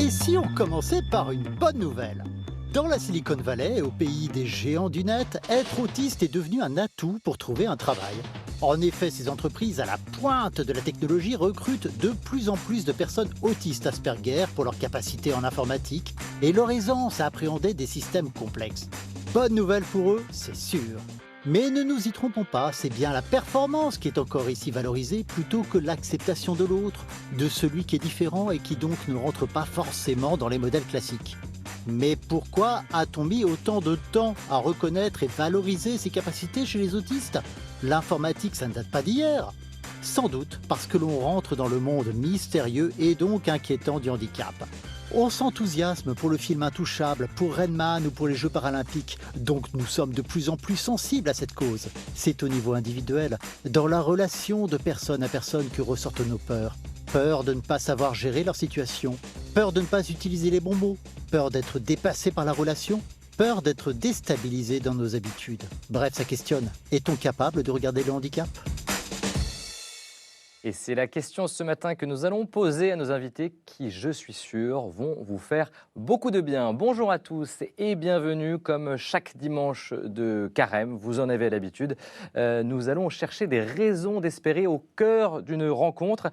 Et si on commençait par une bonne nouvelle? Dans la Silicon Valley, au pays des géants du net, être autiste est devenu un atout pour trouver un travail. En effet, ces entreprises à la pointe de la technologie recrutent de plus en plus de personnes autistes Asperger pour leur capacité en informatique et leur aisance à appréhender des systèmes complexes. Bonne nouvelle pour eux, c'est sûr. Mais ne nous y trompons pas, c'est bien la performance qui est encore ici valorisée plutôt que l'acceptation de l'autre, de celui qui est différent et qui donc ne rentre pas forcément dans les modèles classiques. Mais pourquoi a-t-on mis autant de temps à reconnaître et valoriser ces capacités chez les autistes? L'informatique, ça ne date pas d'hier. Sans doute parce que l'on rentre dans le monde mystérieux et donc inquiétant du handicap. On s'enthousiasme pour le film Intouchable, pour Rain Man ou pour les Jeux paralympiques, donc nous sommes de plus en plus sensibles à cette cause. C'est au niveau individuel, dans la relation de personne à personne que ressortent nos peurs. Peur de ne pas savoir gérer leur situation, peur de ne pas utiliser les bons mots, peur d'être dépassé par la relation, peur d'être déstabilisé dans nos habitudes. Bref, ça questionne. Est-on capable de regarder le handicap ? Et c'est la question ce matin que nous allons poser à nos invités qui, je suis sûr, vont vous faire beaucoup de bien. Bonjour à tous et bienvenue. Comme chaque dimanche de carême, vous en avez l'habitude, nous allons chercher des raisons d'espérer au cœur d'une rencontre.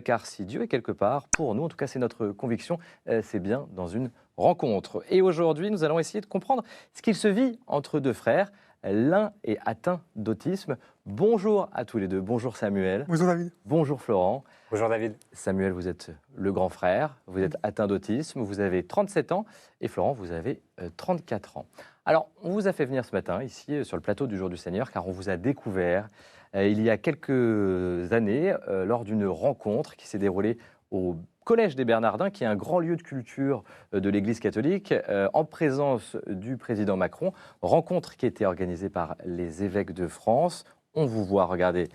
Car si Dieu est quelque part, pour nous, en tout cas c'est notre conviction, c'est bien dans une rencontre. Et aujourd'hui, nous allons essayer de comprendre ce qu'il se vit entre deux frères. L'un est atteint d'autisme. Bonjour à tous les deux. Bonjour Samuel. Bonjour David. Bonjour Florent. Bonjour David. Samuel, vous êtes le grand frère, vous êtes atteint d'autisme, vous avez 37 ans et Florent, vous avez 34 ans. Alors, on vous a fait venir ce matin ici sur le plateau du Jour du Seigneur car on vous a découvert il y a quelques années lors d'une rencontre qui s'est déroulée au Collège des Bernardins, qui est un grand lieu de culture de l'Église catholique, en présence du président Macron. Rencontre qui a été organisée par les évêques de France. On vous voit, regardez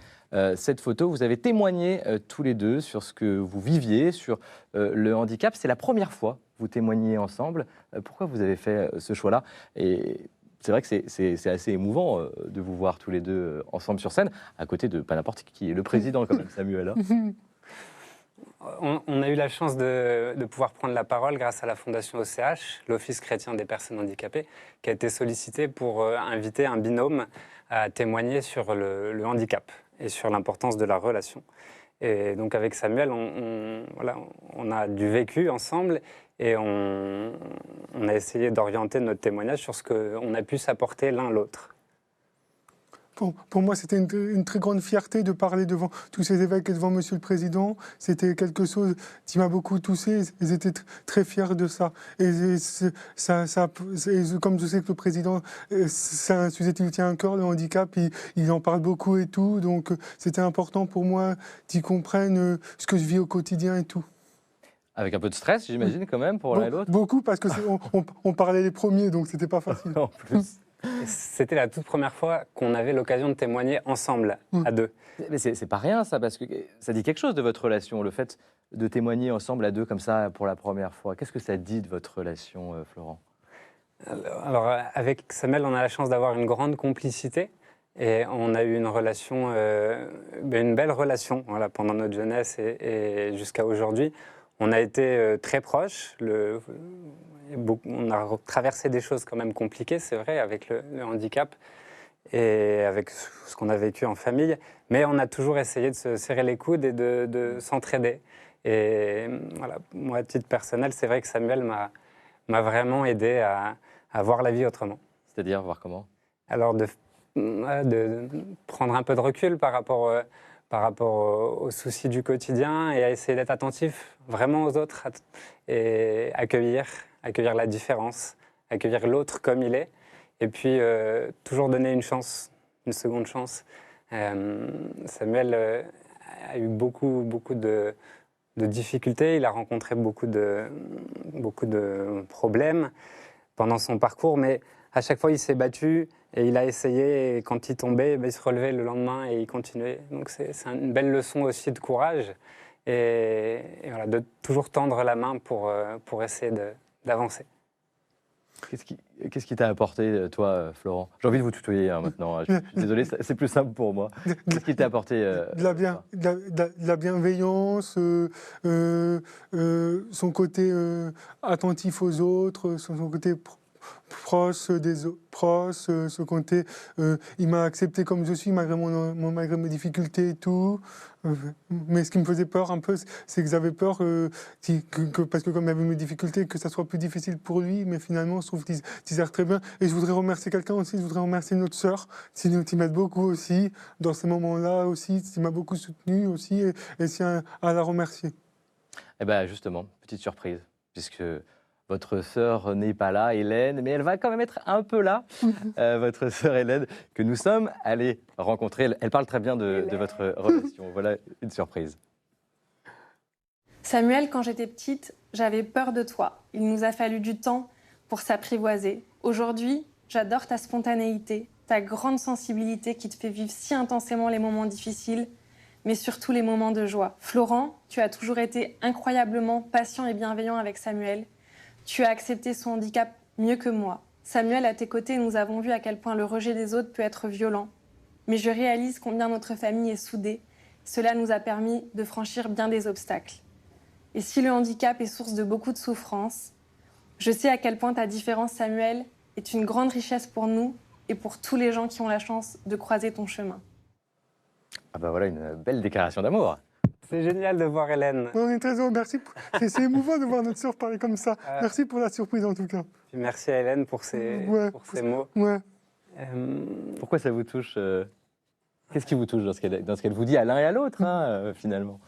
cette photo. Vous avez témoigné tous les deux sur ce que vous viviez, sur le handicap. C'est la première fois que vous témoignez ensemble. Pourquoi vous avez fait ce choix-là? Et c'est vrai que c'est assez émouvant de vous voir tous les deux ensemble sur scène, à côté de pas n'importe qui, le président quand même, Samuel. Hein. On a eu la chance de pouvoir prendre la parole grâce à la Fondation OCH, l'Office chrétien des personnes handicapées, qui a été sollicité pour inviter un binôme à témoigner sur le handicap et sur l'importance de la relation. Et donc avec Samuel, on a du vécu ensemble et on a essayé d'orienter notre témoignage sur ce qu'on a pu s'apporter l'un l'autre. Pour moi, c'était une très grande fierté de parler devant tous ces évêques et devant Monsieur le Président. C'était quelque chose qui m'a beaucoup touché. Ils étaient très fiers de ça. Et comme je sais que le Président, c'est un sujet qui lui tient à cœur, le handicap, il en parle beaucoup et tout. Donc, c'était important pour moi qu'ils comprennent ce que je vis au quotidien et tout. Avec un peu de stress, j'imagine, quand même, pour l'un et l'autre. Beaucoup, parce qu'on parlait les premiers, donc c'était pas facile. En plus. C'était la toute première fois qu'on avait l'occasion de témoigner ensemble, à deux. Mais c'est pas rien, ça, parce que ça dit quelque chose de votre relation, le fait de témoigner ensemble à deux comme ça pour la première fois. Qu'est-ce que ça dit de votre relation, Florent? Alors, avec Samuel, on a la chance d'avoir une grande complicité. Et on a eu une relation, une belle relation pendant notre jeunesse et jusqu'à aujourd'hui. On a été très proches. On a traversé des choses quand même compliquées, c'est vrai, avec le handicap et avec ce qu'on a vécu en famille. Mais on a toujours essayé de se serrer les coudes et de s'entraider. Et voilà, moi, à titre personnel, c'est vrai que Samuel m'a vraiment aidé à voir la vie autrement. C'est-à-dire, voir comment? Alors, de prendre un peu de recul par rapport aux soucis du quotidien et à essayer d'être attentif vraiment aux autres et accueillir la différence, accueillir l'autre comme il est, et puis toujours donner une seconde chance. Samuel a eu beaucoup de difficultés, il a rencontré beaucoup de problèmes pendant son parcours, mais à chaque fois il s'est battu et il a essayé, et quand il tombait, il se relevait le lendemain et il continuait. Donc c'est une belle leçon aussi de courage et voilà, de toujours tendre la main pour essayer d'avancer. Qu'est-ce qui t'a apporté, toi, Florent? J'ai envie de vous tutoyer hein, maintenant. Je suis désolé, c'est plus simple pour moi. Qu'est-ce qui t'a apporté toi de la bienveillance, son côté attentif aux autres, son côté proche proche, ce côté, il m'a accepté comme je suis malgré mes difficultés et tout. Mais ce qui me faisait peur un peu, c'est que j'avais peur, parce que comme il y avait mes difficultés, que ça soit plus difficile pour lui. Mais finalement, je trouve qu'il gère très bien. Et je voudrais remercier quelqu'un aussi, je voudrais remercier notre sœur, qui m'aide beaucoup aussi, dans ces moments-là aussi, qui m'a beaucoup soutenu aussi, et je tiens à la remercier. Eh bien, justement, petite surprise, puisque votre sœur n'est pas là, Hélène, mais elle va quand même être un peu là, votre sœur Hélène, que nous sommes allés rencontrer. Elle parle très bien de votre relation. Voilà une surprise. Samuel, quand j'étais petite, j'avais peur de toi. Il nous a fallu du temps pour s'apprivoiser. Aujourd'hui, j'adore ta spontanéité, ta grande sensibilité qui te fait vivre si intensément les moments difficiles, mais surtout les moments de joie. Florent, tu as toujours été incroyablement patient et bienveillant avec Samuel. Tu as accepté son handicap mieux que moi. Samuel, à tes côtés, nous avons vu à quel point le rejet des autres peut être violent. Mais je réalise combien notre famille est soudée. Cela nous a permis de franchir bien des obstacles. Et si le handicap est source de beaucoup de souffrance, je sais à quel point ta différence, Samuel, est une grande richesse pour nous et pour tous les gens qui ont la chance de croiser ton chemin. Ah bah voilà une belle déclaration d'amour. C'est génial de voir Hélène. On est très heureux, merci. C'est émouvant de voir notre sœur parler comme ça. Merci pour la surprise en tout cas. Puis merci à Hélène pour ses mots. Ouais. Pourquoi ça vous touche Qu'est-ce qui vous touche dans ce qu'elle vous dit à l'un et à l'autre, finalement?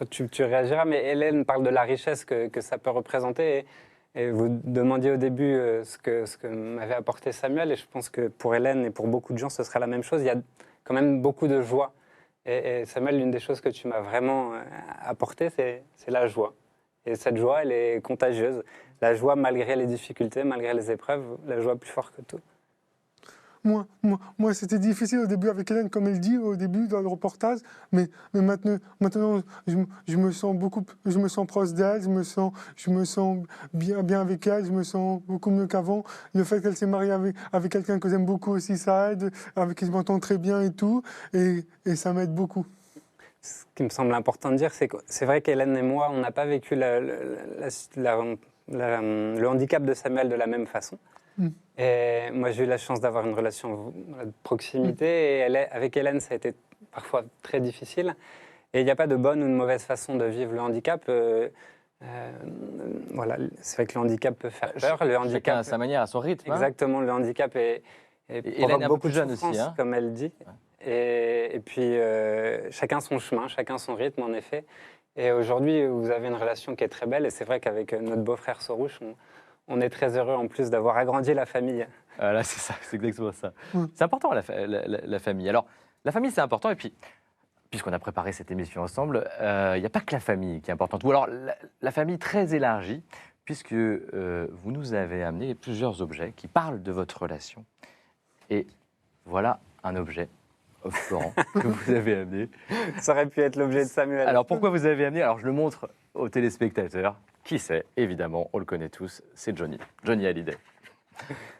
Tu réagiras, mais Hélène parle de la richesse que ça peut représenter. Et vous demandiez au début ce que m'avait apporté Samuel. Et je pense que pour Hélène et pour beaucoup de gens, ce sera la même chose. Il y a quand même beaucoup de joie. Et Samuel, l'une des choses que tu m'as vraiment apporté, c'est la joie. Et cette joie, elle est contagieuse. La joie, malgré les difficultés, malgré les épreuves, la joie plus forte que tout. Moi, c'était difficile au début avec Hélène, comme elle dit au début dans le reportage, mais maintenant je me sens proche d'elle, je me sens bien avec elle, je me sens beaucoup mieux qu'avant. Le fait qu'elle s'est mariée avec quelqu'un que j'aime beaucoup aussi, ça aide, avec qui je m'entends très bien et tout, et ça m'aide beaucoup. Ce qui me semble important de dire, c'est que c'est vrai qu'Hélène et moi, on n'a pas vécu le handicap de Samuel de la même façon. Et moi, j'ai eu la chance d'avoir une relation de proximité. Et avec Hélène, ça a été parfois très difficile. Et il n'y a pas de bonne ou de mauvaise façon de vivre le handicap. Voilà, c'est vrai que le handicap peut faire peur. Le handicap, chacun à sa manière, à son rythme. Exactement, le handicap et provoque beaucoup de jeune souffrance, aussi, hein. comme elle dit. Ouais. Et puis, chacun son chemin, chacun son rythme, en effet. Et aujourd'hui, vous avez une relation qui est très belle. Et c'est vrai qu'avec notre beau-frère Sorouche, on est très heureux en plus d'avoir agrandi la famille. Voilà, c'est ça, c'est exactement ça. C'est important la famille. Alors, la famille, c'est important. Et puis, puisqu'on a préparé cette émission ensemble, il n'y a pas que la famille qui est importante. Ou alors, la famille très élargie, puisque vous nous avez amené plusieurs objets qui parlent de votre relation. Et voilà un objet, Florent, que vous avez amené. Ça aurait pu être l'objet de Samuel. Alors, pourquoi vous avez amené? Alors, je le montre aux téléspectateurs. Qui c'est? Évidemment, on le connaît tous, c'est Johnny Hallyday.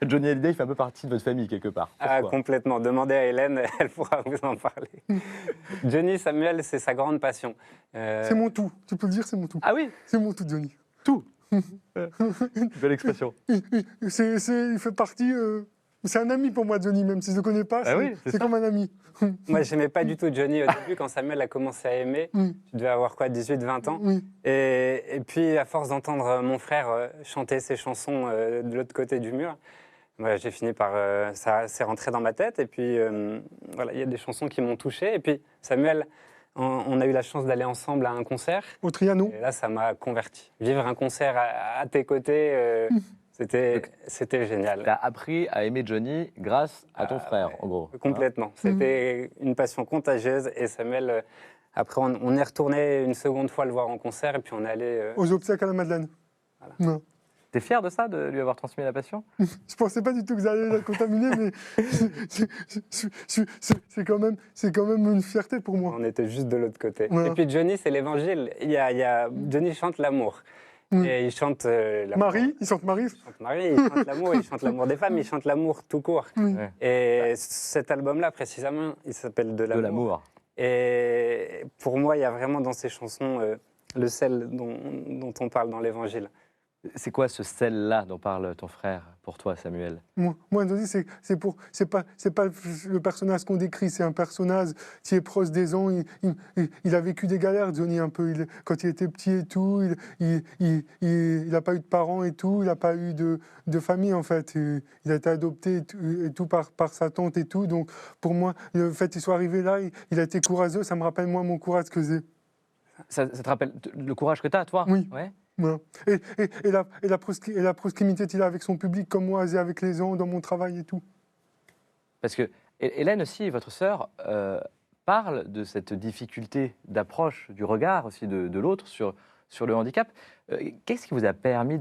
Johnny Hallyday, il fait un peu partie de votre famille quelque part. Complètement. Demandez à Hélène, elle pourra vous en parler. Johnny, Samuel, c'est sa grande passion. C'est mon tout, tu peux le dire, c'est mon tout. Ah oui? C'est mon tout, Johnny. Tout. Belle expression. Il fait partie... c'est un ami pour moi, Johnny, même si je ne le connais pas, c'est comme un ami. Moi, je n'aimais pas du tout Johnny au début, quand Samuel a commencé à aimer. Je devais avoir quoi, 18-20 ans. Et puis, à force d'entendre mon frère chanter ses chansons de l'autre côté du mur, j'ai fini par... ça s'est rentré dans ma tête. Et puis, voilà, il y a des chansons qui m'ont touché. Et puis, Samuel, on a eu la chance d'aller ensemble à un concert. Au Trianon. Et là, ça m'a converti. Vivre un concert à tes côtés... C'était génial. Tu as appris à aimer Johnny grâce à ton frère, en gros. Complètement. C'était une passion contagieuse. Et Samuel, après, on est retourné une seconde fois le voir en concert. Et puis on est allé... aux obsèques à la Madeleine. Voilà. T'es fier de ça, de lui avoir transmis la passion? Je pensais pas du tout que vous alliez la contaminer, mais c'est quand même une fierté pour moi. On était juste de l'autre côté. Voilà. Et puis Johnny, c'est l'évangile. Johnny chante l'amour. Et il chante l'amour. Marie, il chante Marie. Il chante Marie, il chante l'amour, il chante l'amour des femmes, il chante l'amour tout court. Oui. Ouais. Et cet album-là, précisément, il s'appelle De De l'amour. l'amour. Et pour moi, il y a vraiment dans ces chansons le sel dont on parle dans l'Évangile. C'est quoi ce sel-là dont parle ton frère pour toi, Samuel? Moi, Johnny, c'est pas le personnage qu'on décrit, c'est un personnage qui est proche des gens. Il a vécu des galères, Johnny, un peu. Quand il était petit et tout, il n'a pas eu de parents et tout, il n'a pas eu de famille, en fait. Il a été adopté et tout par sa tante et tout. Donc, pour moi, le fait qu'il soit arrivé là, il a été courageux. Ça me rappelle, moi, mon courage que j'ai. Ça te rappelle le courage que tu as, toi? Oui. Ouais. Voilà. Et la proximité qu'il a avec son public, comme moi, j'ai avec les gens, dans mon travail et tout. Parce que Hélène aussi, votre sœur, parle de cette difficulté d'approche du regard aussi de l'autre sur le handicap. Qu'est-ce qui vous a permis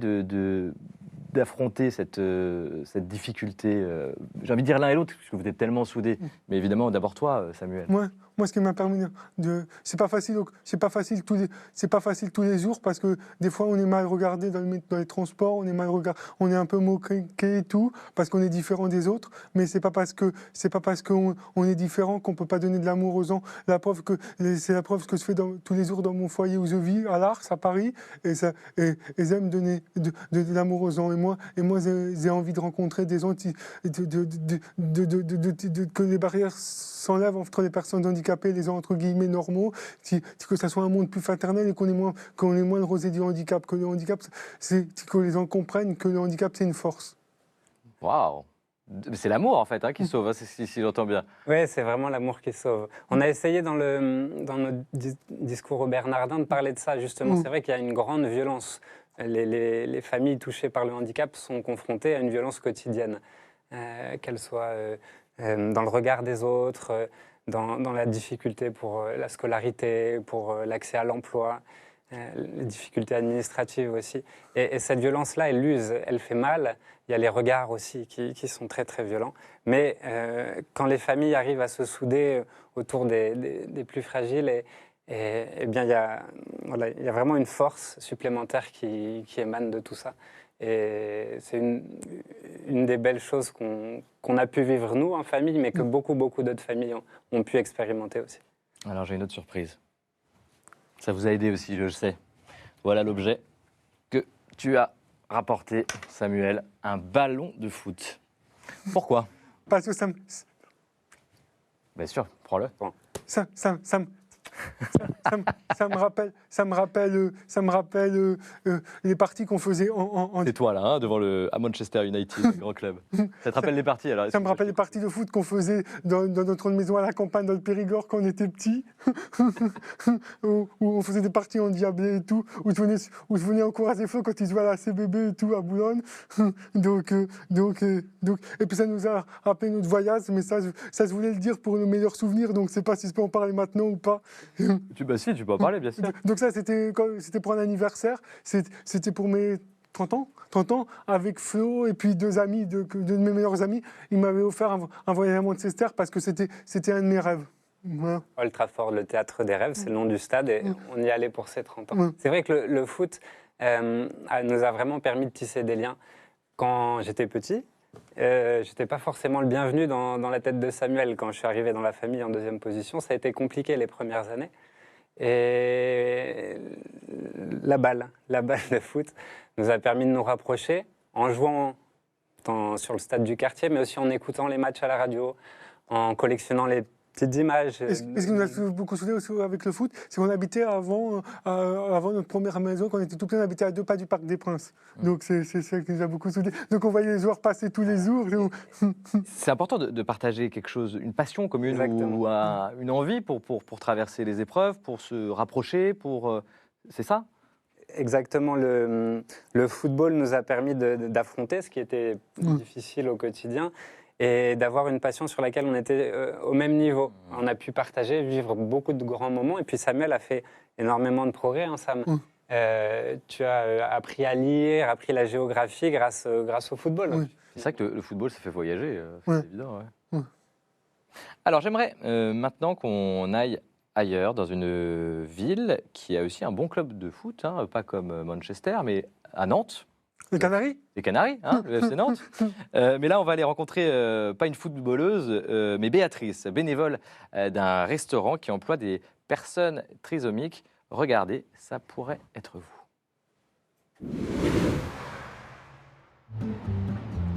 d'affronter cette difficulté? J'ai envie de dire l'un et l'autre, puisque vous êtes tellement soudés. Mais évidemment, d'abord toi, Samuel. Moi, ce qui m'a permis c'est pas facile tous les jours parce que des fois on est mal regardé dans les transports, on est un peu moqué et tout parce qu'on est différent des autres. Mais c'est pas parce qu'on est différent qu'on peut pas donner de l'amour aux gens. C'est la preuve que je fais tous les jours dans mon foyer où je vis à l'Ars à Paris et j'aime donner de l'amour aux gens. Et moi j'ai envie de rencontrer des gens que les barrières s'enlèvent entre les personnes handicapées et les gens entre guillemets normaux, que ça soit un monde plus fraternel et qu'on ait moins le rosé du handicap, que le handicap, que les gens comprennent que le handicap c'est une force. Waouh! C'est l'amour en fait qui sauve, hein, si j'entends bien. Oui, c'est vraiment l'amour qui sauve. On a essayé dans notre discours au Bernardin de parler de ça justement. C'est vrai qu'il y a une grande violence. Les familles touchées par le handicap sont confrontées à une violence quotidienne, qu'elle soit dans le regard des autres, dans la difficulté pour la scolarité, pour l'accès à l'emploi, les difficultés administratives aussi. Et cette violence-là, elle use, elle fait mal. Il y a les regards aussi qui sont très très violents. Mais quand les familles arrivent à se souder autour des plus fragiles, eh bien, il y a vraiment une force supplémentaire qui émane de tout ça. Et c'est une des belles choses qu'on a pu vivre nous en famille, mais que beaucoup d'autres familles ont pu expérimenter aussi. Alors j'ai une autre surprise. Ça vous a aidé aussi, je le sais. Voilà l'objet que tu as rapporté, Samuel, un ballon de foot. Pourquoi? Parce que ça Bien sûr, prends-le. me rappelle les parties qu'on faisait en C'est toi là, hein, à Manchester United, le grand club. Ça te rappelle les parties alors? Ça me rappelle les parties de foot qu'on faisait dans notre maison à la campagne, dans le Périgord, quand on était petits, où on faisait des parties endiablées et tout, où je venais encourager Flo quand il jouait à la CBB et tout, à Boulogne. Et puis ça nous a rappelé notre voyage, mais ça je voulais le dire pour nos meilleurs souvenirs, donc je ne sais pas si je peux en parler maintenant ou pas. Si, tu peux en parler, bien sûr. Donc ça, c'était pour un anniversaire, c'était pour mes 30 ans, avec Flo et puis deux amis, deux de mes meilleurs amis. Ils m'avaient offert un voyage à Manchester parce que c'était un de mes rêves. Voilà. Old Trafford, le théâtre des rêves, c'est le nom du stade et on y allait pour ses 30 ans. C'est vrai que le foot nous a vraiment permis de tisser des liens. Quand j'étais petit, j'étais pas forcément le bienvenu dans la tête de Samuel. Quand je suis arrivé dans la famille en deuxième position, ça a été compliqué les premières années. Et la balle de foot nous a permis de nous rapprocher en jouant sur le stade du quartier, mais aussi en écoutant les matchs à la radio, en collectionnant les petites images. Et ce qui nous a beaucoup soudés aussi avec le foot, c'est qu'on habitait avant notre première maison, quand on était tout plein, on habitait à 2 pas du Parc des Princes. Donc c'est ça qui nous a beaucoup soudés. Donc on voyait les joueurs passer tous les jours. C'est important de partager quelque chose, une passion commune ou une envie pour traverser les épreuves, pour se rapprocher, c'est ça? Exactement, le football nous a permis d'affronter ce qui était difficile au quotidien et d'avoir une passion sur laquelle on était au même niveau. On a pu partager, vivre beaucoup de grands moments. Et puis Samuel a fait énormément de progrès, hein, Sam. Tu as appris à lire, appris la géographie grâce au football. C'est ça que le football, ça fait voyager, c'est évident. Ouais. Alors j'aimerais maintenant qu'on aille ailleurs, dans une ville qui a aussi un bon club de foot, hein, pas comme Manchester, mais à Nantes. Les Canaries? Les Canaries, hein, le FC Nantes. Mais là, on va aller rencontrer, pas une footballeuse, mais Béatrice, bénévole d'un restaurant qui emploie des personnes trisomiques. Regardez, ça pourrait être vous.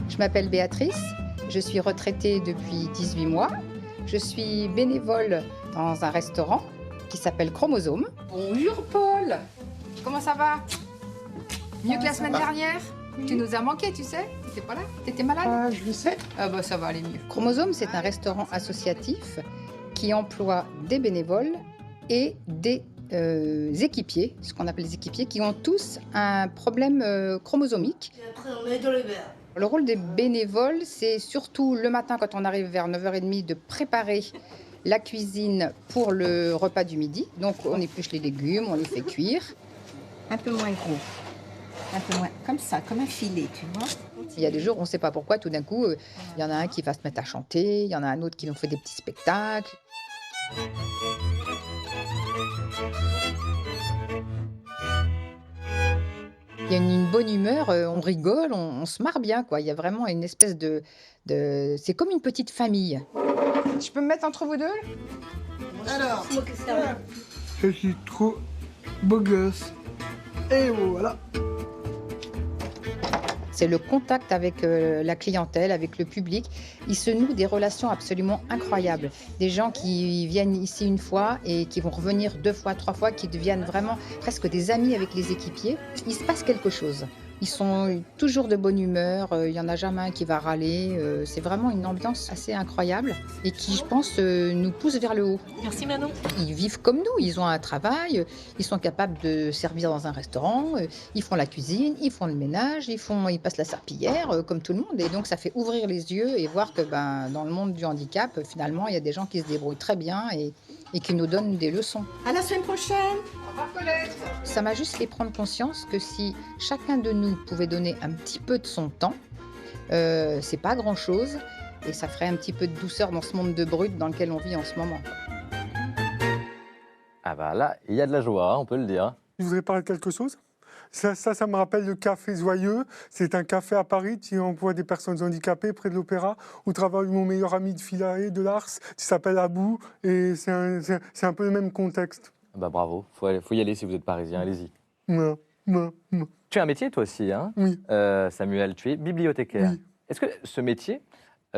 Je m'appelle Béatrice, je suis retraitée depuis 18 mois. Je suis bénévole dans un restaurant qui s'appelle Chromosome. Bonjour Paul, comment ça va? Mieux que la semaine dernière? Tu nous as manqué, tu sais? T'étais pas là? T'étais malade? Je le sais. Ah bah ça va aller mieux. Chromosome, c'est un restaurant associatif qui emploie des bénévoles et des équipiers, ce qu'on appelle les équipiers, qui ont tous un problème chromosomique. Et après, on met dans le verre. Le rôle des bénévoles, c'est surtout le matin, quand on arrive vers 9h30, de préparer la cuisine pour le repas du midi. Donc on épluche les légumes, on les fait cuire. Un peu moins gros. Un peu moins. Comme ça, comme un filet, tu vois. Il y a des jours, on ne sait pas pourquoi, tout d'un coup, il y en a un qui va se mettre à chanter, il y en a un autre qui nous fait des petits spectacles. Il y a une bonne humeur, on rigole, on se marre bien, quoi. Il y a vraiment une espèce de... C'est comme une petite famille. Je peux me mettre entre vous deux? Alors, Je suis trop beau gosse. Et voilà. C'est le contact avec la clientèle, avec le public. Il se noue des relations absolument incroyables. Des gens qui viennent ici une fois et qui vont revenir 2 fois, 3 fois, qui deviennent vraiment presque des amis avec les équipiers. Il se passe quelque chose. Ils sont toujours de bonne humeur, il n'y en a jamais un qui va râler. C'est vraiment une ambiance assez incroyable et qui, je pense, nous pousse vers le haut. Merci Manon. Ils vivent comme nous, ils ont un travail, ils sont capables de servir dans un restaurant, ils font la cuisine, ils font le ménage, ils passent la serpillière, comme tout le monde. Et donc ça fait ouvrir les yeux et voir que dans le monde du handicap, finalement, il y a des gens qui se débrouillent très bien et qui nous donnent des leçons. à la semaine prochaine. Ça m'a juste fait prendre conscience que si chacun de nous pouvait donner un petit peu de son temps, c'est pas grand-chose et ça ferait un petit peu de douceur dans ce monde de brut dans lequel on vit en ce moment. Ah bah là, il y a de la joie, hein, on peut le dire. Je voudrais parler de quelque chose. Ça me rappelle le Café Joyeux. C'est un café à Paris qui emploie des personnes handicapées près de l'Opéra, où travaille mon meilleur ami de Philae, de l'Ars, qui s'appelle Abou. Et c'est un peu le même contexte. Bah bravo, faut y aller si vous êtes parisien, allez-y. Ouais. Tu as un métier toi aussi, hein, Oui. Samuel, tu es bibliothécaire. Oui. Est-ce que ce métier,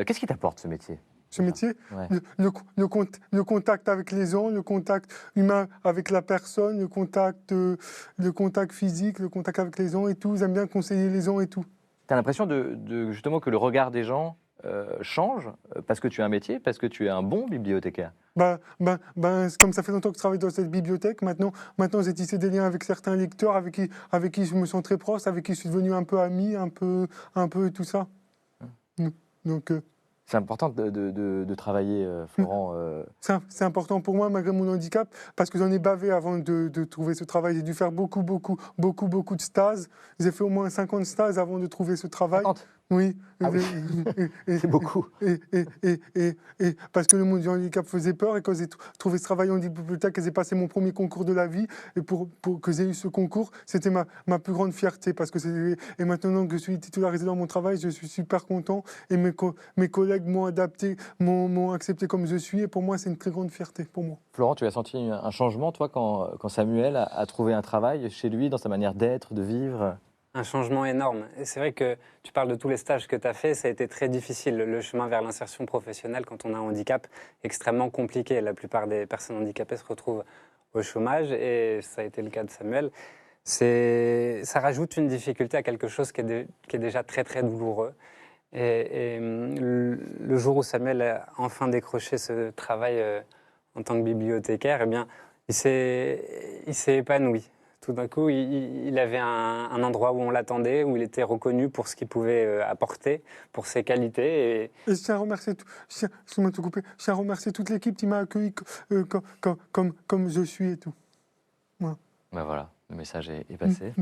qu'est-ce qui t'apporte ce métier? Ce métier, Ouais. le contact avec les gens, le contact humain avec la personne, le contact physique, le contact avec les gens et tout. J'aime bien conseiller les gens et tout. Tu as l'impression justement que le regard des gens change parce que tu as un métier, parce que tu es un bon bibliothécaire? Comme ça fait longtemps que je travaille dans cette bibliothèque, maintenant j'ai tissé des liens avec certains lecteurs avec qui je me sens très proche, avec qui je suis devenu un peu ami, un peu tout ça. Donc... C'est important de travailler, Florent. C'est important pour moi, malgré mon handicap, parce que j'en ai bavé avant de trouver ce travail. J'ai dû faire beaucoup de stages. J'ai fait au moins 50 stages avant de trouver ce travail. 50? Oui. Ah oui. C'est beaucoup. Et parce que le monde du handicap faisait peur, et quand j'ai trouvé ce travail en bibliothèque et j'ai passé mon premier concours de la vie, et pour que j'ai eu ce concours, c'était ma plus grande fierté. Et maintenant que je suis titularisé dans mon travail, je suis super content, et mes collègues m'ont adapté, m'ont accepté comme je suis, et pour moi, c'est une très grande fierté pour moi. Florent, tu as senti un changement, toi, quand Samuel a trouvé un travail chez lui, dans sa manière d'être, de vivre? Un changement énorme. Et c'est vrai que tu parles de tous les stages que tu as fait, ça a été très difficile. Le chemin vers l'insertion professionnelle, quand on a un handicap, extrêmement compliqué. La plupart des personnes handicapées se retrouvent au chômage, et ça a été le cas de Samuel. Ça rajoute une difficulté à quelque chose qui est déjà très, très douloureux. Et le jour où Samuel a enfin décroché ce travail en tant que bibliothécaire, eh bien, il s'est épanoui. Tout d'un coup, il avait un endroit où on l'attendait, où il était reconnu pour ce qu'il pouvait apporter, pour ses qualités. Et je tiens à remercier, je tiens à remercier toute l'équipe qui m'a accueilli comme je suis et tout. Voilà. Ben voilà, le message est passé.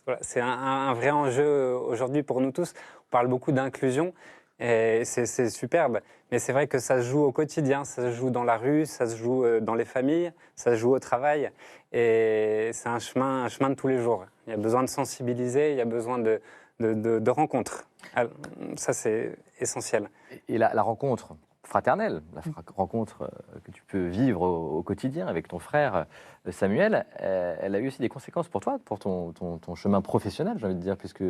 Voilà, c'est un vrai enjeu aujourd'hui pour nous tous. On parle beaucoup d'inclusion, Et c'est superbe. Mais c'est vrai que ça se joue au quotidien, ça se joue dans la rue, ça se joue dans les familles, ça se joue au travail. Et c'est un chemin de tous les jours. Il y a besoin de sensibiliser, il y a besoin de rencontres. Alors, ça, c'est essentiel. Et la rencontre fraternelle, rencontre que tu peux vivre au quotidien avec ton frère Samuel, elle a eu aussi des conséquences pour toi, pour ton chemin professionnel, j'ai envie de dire, puisque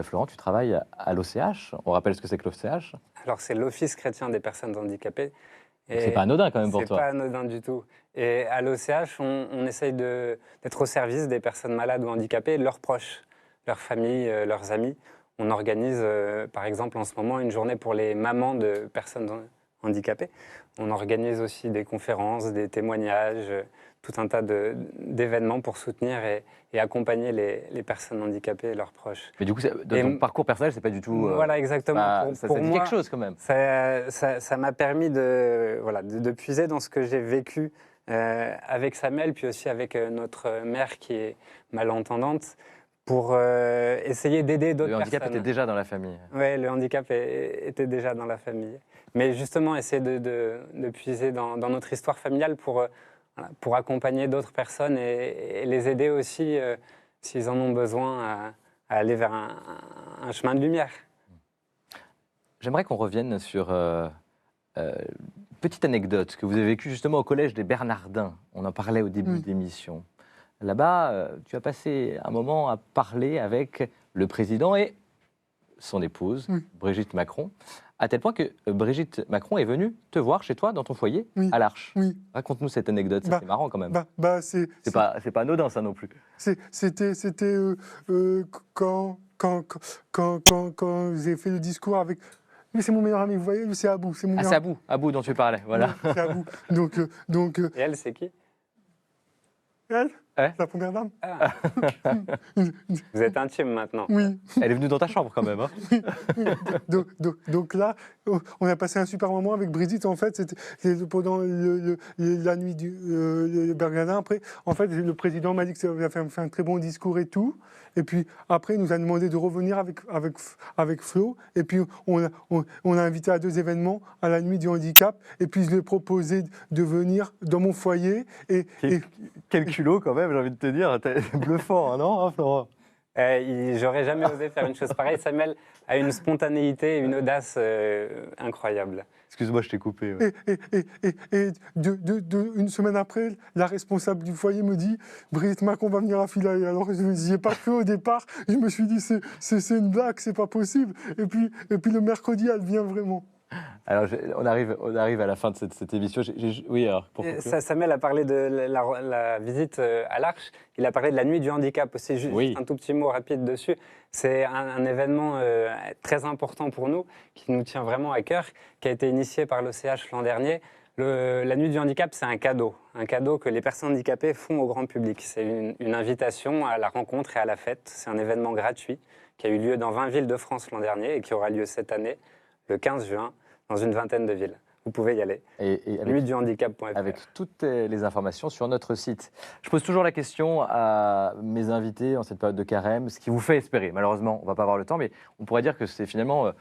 Florent, tu travailles à l'OCH. On rappelle ce que c'est que l'OCH. Alors, c'est l'Office chrétien des personnes handicapées. C'est pas anodin quand même pour toi. C'est pas anodin du tout. Et à l'OCH, on essaye d'être au service des personnes malades ou handicapées, de leurs proches, leurs familles, leurs amis. On organise, par exemple, en ce moment, une journée pour les mamans de personnes handicapées. On organise aussi des conférences, des témoignages, tout un tas d'événements pour soutenir et accompagner les personnes handicapées et leurs proches. Mais du coup, dans ton parcours personnel, c'est pas du tout... voilà, exactement. Ça pour dit moi, quelque chose quand même. Ça m'a permis de puiser dans ce que j'ai vécu avec Samuel, puis aussi avec notre mère qui est malentendante, pour essayer d'aider d'autres personnes. Le handicap était déjà dans la famille. Oui, le handicap était déjà dans la famille. Mais justement, essayer de puiser dans notre histoire familiale pour accompagner d'autres personnes et les aider aussi, s'ils en ont besoin, à aller vers un chemin de lumière. J'aimerais qu'on revienne sur une petite anecdote que vous avez vécue justement au collège des Bernardins. On en parlait au début de l'émission. Là-bas, tu as passé un moment à parler avec le président et son épouse, Brigitte Macron, à tel point que Brigitte Macron est venue te voir chez toi, dans ton foyer, à l'Arche. Oui. Raconte-nous cette anecdote, c'est marrant quand même. C'est pas anodin ça non plus. C'était quand j'ai fait le discours avec... Mais c'est mon meilleur ami, vous voyez, c'est Abou. C'est Abou dont tu parlais, voilà. Oui, c'est Abou. Donc, et elle, c'est qui? Elle, la première dame. Ah. Vous êtes intime maintenant. Oui. Elle est venue dans ta chambre quand même. Hein. Donc là, on a passé un super moment avec Brigitte. En fait, c'était pendant la nuit du Bernardin. Après, en fait, le président m'a dit que ça avait fait un très bon discours et tout. Et puis après, il nous a demandé de revenir avec Flo. Et puis on a invité à 2 événements à la nuit du handicap. Et puis je lui ai proposé de venir dans mon foyer. Quel culot quand même, j'ai envie de te dire. T'es bluffant, non, Florent? J'aurais jamais osé faire une chose pareille. Samuel a une spontanéité et une audace incroyables. Excuse-moi, je t'ai coupé. Ouais. Et une semaine après, la responsable du foyer me dit « Brigitte Macron va venir à Philae ». Alors je n'y ai pas cru au départ. Je me suis dit « c'est une blague, c'est pas possible ». Et puis le mercredi, elle vient vraiment. Alors, on arrive à la fin de cette émission. Oui, alors, pour Samuel a parlé de la visite à l'Arche. Il a parlé de la nuit du handicap aussi. Juste un tout petit mot rapide dessus. C'est un événement très important pour nous, qui nous tient vraiment à cœur, qui a été initié par l'OCH l'an dernier. La nuit du handicap, c'est un cadeau que les personnes handicapées font au grand public. C'est une invitation à la rencontre et à la fête. C'est un événement gratuit qui a eu lieu dans 20 villes de France l'an dernier et qui aura lieu cette année, le 15 juin, dans une vingtaine de villes. Vous pouvez y aller. Et nuitduhandicap.fr. Avec toutes les informations sur notre site. Je pose toujours la question à mes invités en cette période de carême, ce qui vous fait espérer. Malheureusement, on ne va pas avoir le temps, mais on pourrait dire que c'est finalement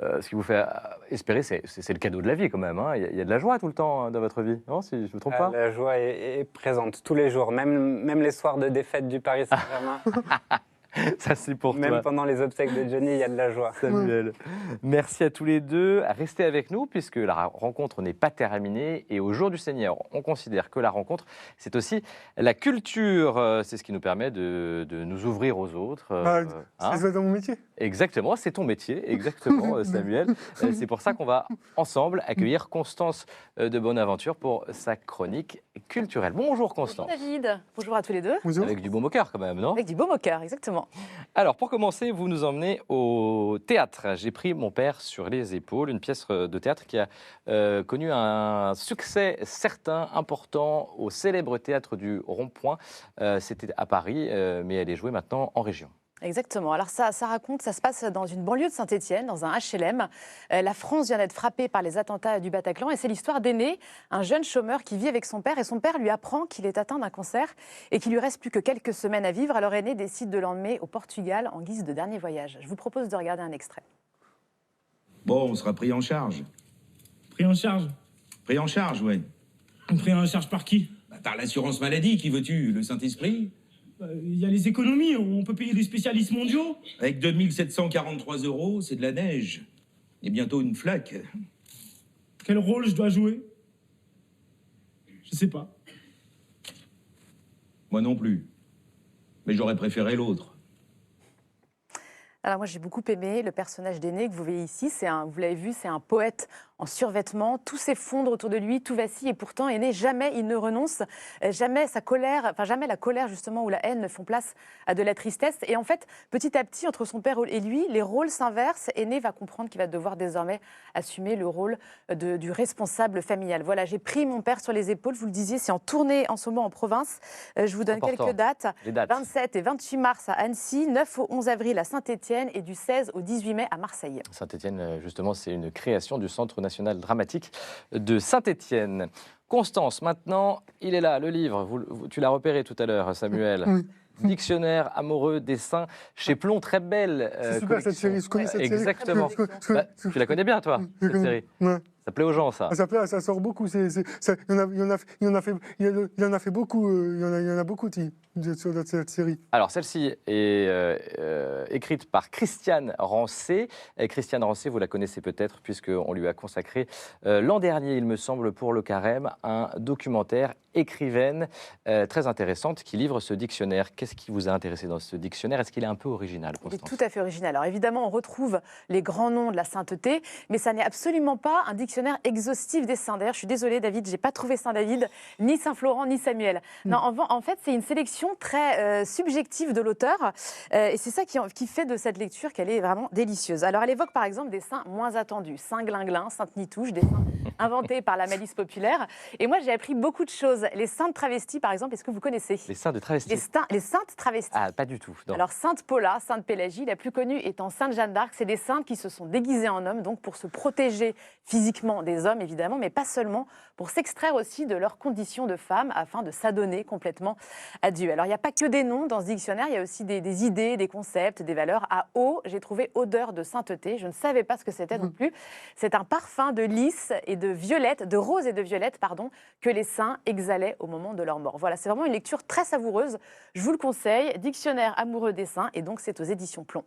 ce qui vous fait espérer, c'est le cadeau de la vie quand même. Hein. Il y a de la joie tout le temps dans votre vie, non, si je ne me trompe pas? La joie est présente tous les jours, même les soirs de défaite du Paris Saint-Germain. Ça, c'est pour toi. Même pendant les obsèques de Johnny, il y a de la joie. Samuel, merci à tous les deux. Restez avec nous puisque la rencontre n'est pas terminée. Et au jour du Seigneur, on considère que la rencontre, c'est aussi la culture. C'est ce qui nous permet de nous ouvrir aux autres. C'est dans mon métier. Exactement, c'est ton métier, exactement, Samuel. C'est pour ça qu'on va ensemble accueillir Constance de Bonaventure pour sa chronique culturelle. Bonjour Constance. Bonjour David, bonjour à tous les deux. Bonjour. Avec du baume au cœur quand même, non? Avec du baume au cœur, exactement. Alors, pour commencer, vous nous emmenez au théâtre. J'ai pris mon père sur les épaules, une pièce de théâtre qui a connu un succès certain, important, au célèbre théâtre du Rond-Point. C'était à Paris, mais elle est jouée maintenant en région. Exactement. Alors ça se passe dans une banlieue de Saint-Étienne, dans un HLM. La France vient d'être frappée par les attentats du Bataclan et c'est l'histoire d'Aîné, un jeune chômeur qui vit avec son père et son père lui apprend qu'il est atteint d'un cancer et qu'il lui reste plus que quelques semaines à vivre. Alors Aîné décide de l'emmener au Portugal en guise de dernier voyage. Je vous propose de regarder un extrait. Bon, on sera pris en charge. Pris en charge? Pris en charge, ouais. Pris en charge par qui? Bah, par l'assurance maladie, qui veux-tu? Le Saint-Esprit? Il y a les économies, on peut payer des spécialistes mondiaux. Avec 2743 €, c'est de la neige. Et bientôt une flaque. Quel rôle je dois jouer? Je sais pas. Moi non plus. Mais j'aurais préféré l'autre. Alors moi j'ai beaucoup aimé le personnage d'Aîné que vous voyez ici, vous l'avez vu, c'est un poète en survêtement, tout s'effondre autour de lui, tout vacille et pourtant Aîné, jamais il ne renonce, jamais sa colère, enfin jamais la colère justement ou la haine ne font place à de la tristesse et en fait petit à petit entre son père et lui, les rôles s'inversent, Aîné va comprendre qu'il va devoir désormais assumer le rôle du responsable familial. Voilà, j'ai pris mon père sur les épaules, vous le disiez, c'est en tournée en ce moment en province, je vous donne quelques dates, Les dates. 27 et 28 mars à Annecy, 9 au 11 avril à Saint-Étienne et du 16 au 18 mai à Marseille. Saint-Étienne, justement, c'est une création du Centre national dramatique de Saint-Étienne. Constance, maintenant, il est là, le livre. Tu l'as repéré tout à l'heure, Samuel. Oui. Dictionnaire amoureux dessin chez Plon, très belle. C'est super cette série, je connais cette série. Exactement. Bah, tu la connais bien, toi, cette série. Ouais. Ça plaît aux gens, ça. Ça plaît, ça sort beaucoup. Il y en a fait beaucoup. Il y en a beaucoup sur cette série. Alors, celle-ci est écrite par Christiane Rancé. Christiane Rancé, vous la connaissez peut-être, puisqu'on lui a consacré l'an dernier, il me semble, pour le Carême, un documentaire écrivaine très intéressante qui livre ce dictionnaire. Qu'est-ce qui vous a intéressé dans ce dictionnaire? Est-ce qu'il est un peu original, Il est Constance? tout à fait original. Alors évidemment, on retrouve les grands noms de la sainteté, mais ça n'est absolument pas un dictionnaire exhaustif des saints. D'ailleurs, je suis désolée, David, j'ai pas trouvé Saint David, ni Saint Florent, ni Samuel. Non, en fait, c'est une sélection très subjective de l'auteur, et c'est ça qui fait de cette lecture qu'elle est vraiment délicieuse. Alors, elle évoque par exemple des saints moins attendus, Saint Glinglin, Sainte Nitouche, des saints inventés par la malice populaire. Et moi, j'ai appris beaucoup de choses. Les saintes travesties, par exemple, est-ce que vous connaissez? Les saints de travestis. Les saintes travesties. Ah, pas du tout. Non. Alors, Sainte Paula, Sainte Pélagie, la plus connue étant Sainte Jeanne d'Arc, c'est des saintes qui se sont déguisées en hommes, donc pour se protéger physiquement des hommes, évidemment, mais pas seulement, pour s'extraire aussi de leurs conditions de femmes afin de s'adonner complètement à Dieu. Alors, il n'y a pas que des noms dans ce dictionnaire, il y a aussi des idées, des concepts, des valeurs. À eau, j'ai trouvé odeur de sainteté, je ne savais pas ce que c'était non plus. C'est un parfum de lys et de violette, de rose et de violette, pardon, que les saints exhalaient au moment de leur mort. Voilà, c'est vraiment une lecture très savoureuse, je vous le conseille, Dictionnaire amoureux des saints, et donc c'est aux éditions Plon.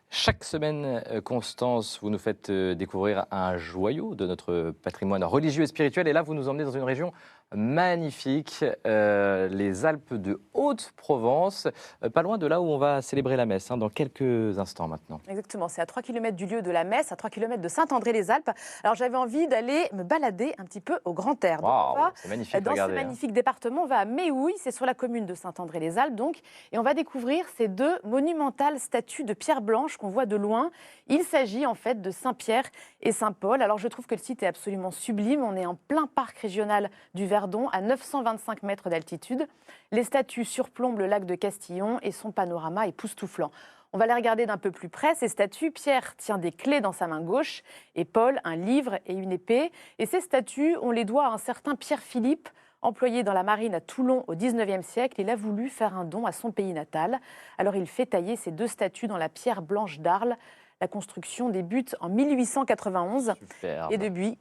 Chaque semaine, Constance, vous nous faites découvrir un joyau de notre patrimoine religieux et spirituel. Et là, vous nous emmenez dans une région magnifique, les Alpes de Haute-Provence, pas loin de là où on va célébrer la messe, dans quelques instants maintenant. Exactement, c'est à 3 km du lieu de la messe, à 3 km de Saint-André-les-Alpes. Alors j'avais envie d'aller me balader un petit peu au Grand Air. Wow, c'est magnifique, dans regardez, ce magnifique département, on va à Méhouilles, c'est sur la commune de Saint-André-les-Alpes donc, et on va découvrir ces deux monumentales statues de pierre blanche qu'on voit de loin. Il s'agit en fait de Saint-Pierre et Saint-Paul. Alors je trouve que le site est absolument sublime, on est en plein parc régional du Verdon, à 925 mètres d'altitude. Les statues surplombent le lac de Castillon et son panorama est époustouflant. On va les regarder d'un peu plus près. Ces statues, Pierre tient des clés dans sa main gauche et Paul un livre et une épée. Et ces statues, on les doit à un certain Pierre Philippe, employé dans la marine à Toulon au XIXe siècle. Il a voulu faire un don à son pays natal. Alors il fait tailler ces deux statues dans la pierre blanche d'Arles. La construction débute en 1891. Superbe. Et depuis,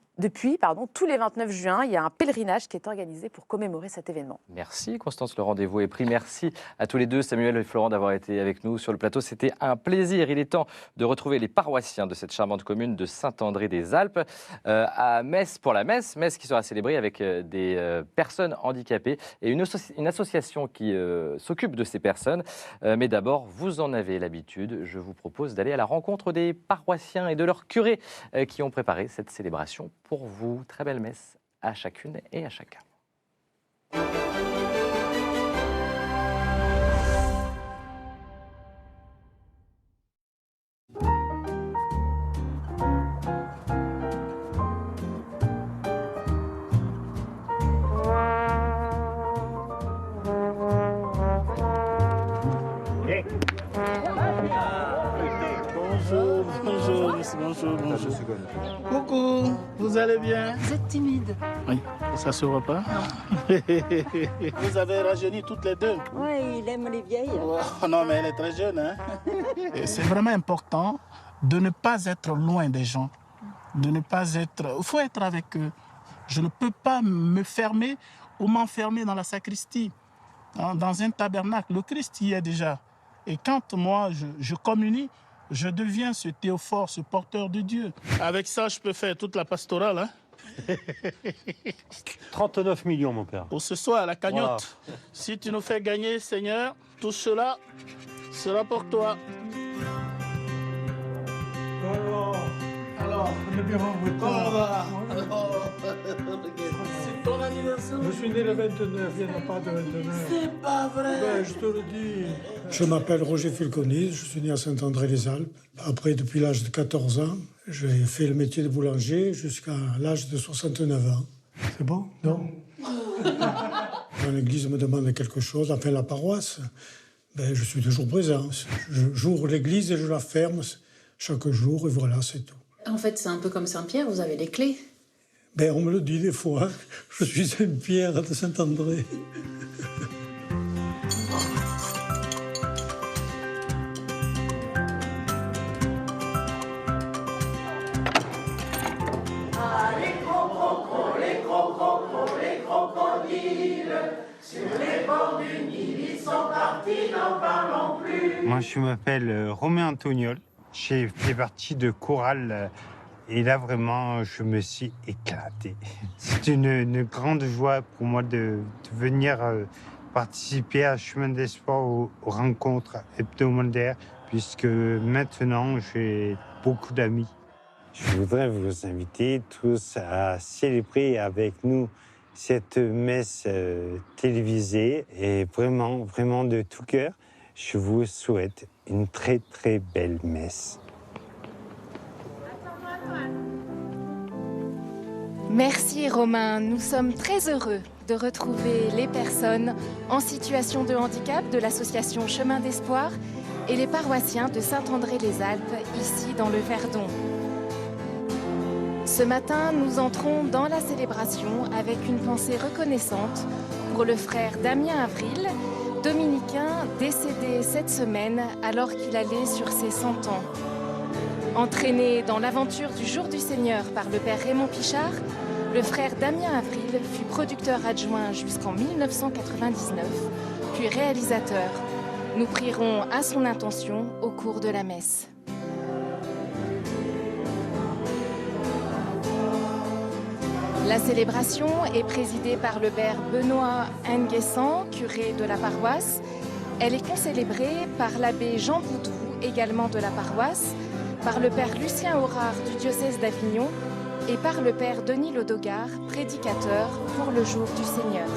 tous les 29 juin, il y a un pèlerinage qui est organisé pour commémorer cet événement. Merci Constance, le rendez-vous est pris. Merci à tous les deux, Samuel et Florent, d'avoir été avec nous sur le plateau. C'était un plaisir. Il est temps de retrouver les paroissiens de cette charmante commune de Saint-André-des-Alpes à Metz pour la messe. Messe qui sera célébrée avec des personnes handicapées et une association qui s'occupe de ces personnes. Mais d'abord, vous en avez l'habitude. Je vous propose d'aller à la rencontre des paroissiens et de leurs curés qui ont préparé cette célébration pour vous. Très belle messe à chacune et à chacun. Bonjour. Coucou, vous allez bien? Vous êtes timide. Oui, ça se voit pas. Vous avez rajeuni toutes les deux. Oui, il aime les vieilles. Oh, non, mais elle est très jeune. Hein? C'est vraiment important de ne pas être loin des gens de ne pas être... Il faut être avec eux. Je ne peux pas me fermer ou m'enfermer dans la sacristie, hein, dans un tabernacle. Le Christ y est déjà. Et quand moi, je communie, je deviens ce théophore, ce porteur de Dieu. Avec ça, je peux faire toute la pastorale. Hein. 39 millions, mon père. Pour ce soir, la cagnotte. Voilà. Si tu nous fais gagner, Seigneur, tout cela sera pour toi. Alors, comment on va? C'est ton anniversaire. Je suis né le 29, il n'y en a pas de 29. C'est pas vrai. Ben, je te le dis. Je m'appelle Roger Fulconis, je suis né à Saint-André-les-Alpes. Après, depuis l'âge de 14 ans, j'ai fait le métier de boulanger jusqu'à l'âge de 69 ans. C'est bon? Non? Quand l'église me demande quelque chose, enfin la paroisse, ben, je suis toujours présent. J'ouvre l'église et je la ferme chaque jour et voilà, c'est tout. En fait, c'est un peu comme Saint-Pierre, vous avez les clés. Ben, on me le dit des fois, je suis Saint-Pierre de Saint-André. Les crocodiles, sur les bords du Nil, ils sont partis, n'en parlons plus. Moi, je m'appelle Romain Antoniol. J'ai fait partie de chorale et là, vraiment, je me suis éclaté. C'est une grande joie pour moi de venir participer à Chemin d'Espoir aux rencontres hebdomadaires, puisque maintenant, j'ai beaucoup d'amis. Je voudrais vous inviter tous à célébrer avec nous cette messe télévisée et vraiment, vraiment de tout cœur, je vous souhaite une très, très belle messe. Merci Romain, nous sommes très heureux de retrouver les personnes en situation de handicap de l'association Chemin d'Espoir et les paroissiens de Saint-André-les-Alpes, ici dans le Verdon. Ce matin, nous entrons dans la célébration avec une pensée reconnaissante pour le frère Damien Avril, dominicain décédé cette semaine alors qu'il allait sur ses 100 ans. Entraîné dans l'aventure du Jour du Seigneur par le père Raymond Pichard, le frère Damien Avril fut producteur adjoint jusqu'en 1999, puis réalisateur. Nous prierons à son intention au cours de la messe. La célébration est présidée par le père Benoît Nguessan, curé de la paroisse. Elle est concélébrée par l'abbé Jean Boudou, également de la paroisse, par le père Lucien Aurard du diocèse d'Avignon et par le père Denis Lodogar, prédicateur pour le Jour du Seigneur.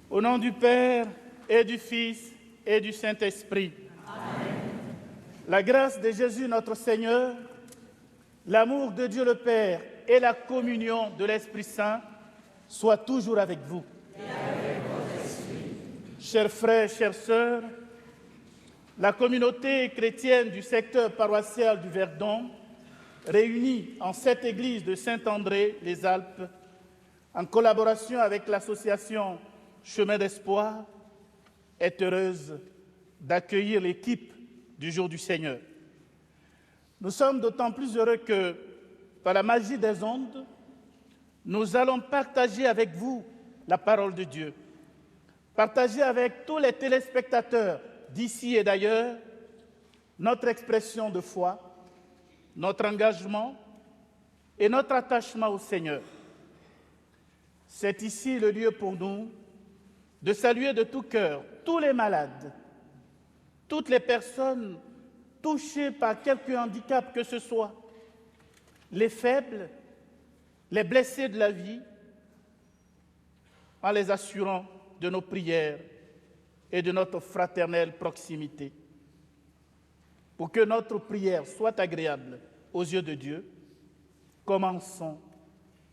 Au nom du Père et du Fils et du Saint-Esprit. Amen. La grâce de Jésus notre Seigneur, l'amour de Dieu le Père et la communion de l'Esprit Saint soient toujours avec vous. Et avec votre esprit. Chers frères, chères sœurs, la communauté chrétienne du secteur paroissial du Verdon, réunie en cette église de Saint-André-les-Alpes, en collaboration avec l'association Chemin d'Espoir, est heureuse d'accueillir l'équipe du Jour du Seigneur. Nous sommes d'autant plus heureux que, par la magie des ondes, nous allons partager avec vous la parole de Dieu, partager avec tous les téléspectateurs d'ici et d'ailleurs notre expression de foi, notre engagement et notre attachement au Seigneur. C'est ici le lieu pour nous de saluer de tout cœur tous les malades, toutes les personnes touchées par quelque handicap que ce soit, les faibles, les blessés de la vie, en les assurant de nos prières et de notre fraternelle proximité. Pour que notre prière soit agréable aux yeux de Dieu, commençons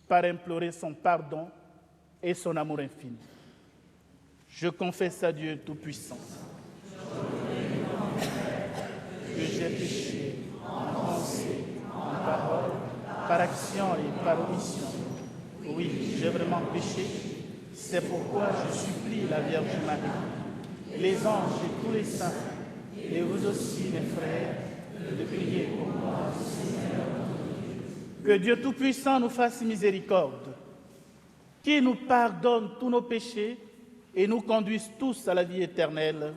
par implorer son pardon et son amour infini. Je confesse à Dieu Tout-Puissant que j'ai péché en pensée, en parole, par action et par omission. Oui, j'ai vraiment péché. C'est pourquoi je supplie la Vierge Marie, les anges et tous les saints, et vous aussi, mes frères, de prier pour moi. Que Dieu Tout-Puissant nous fasse miséricorde, qui nous pardonne tous nos péchés et nous conduise tous à la vie éternelle.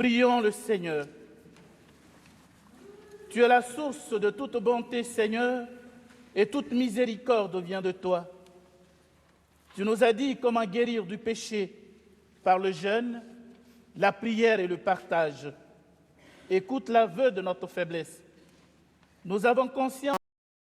Prions le Seigneur. Tu es la source de toute bonté, Seigneur, et toute miséricorde vient de toi. Tu nous as dit comment guérir du péché par le jeûne, la prière et le partage. Écoute l'aveu de notre faiblesse. Nous avons conscience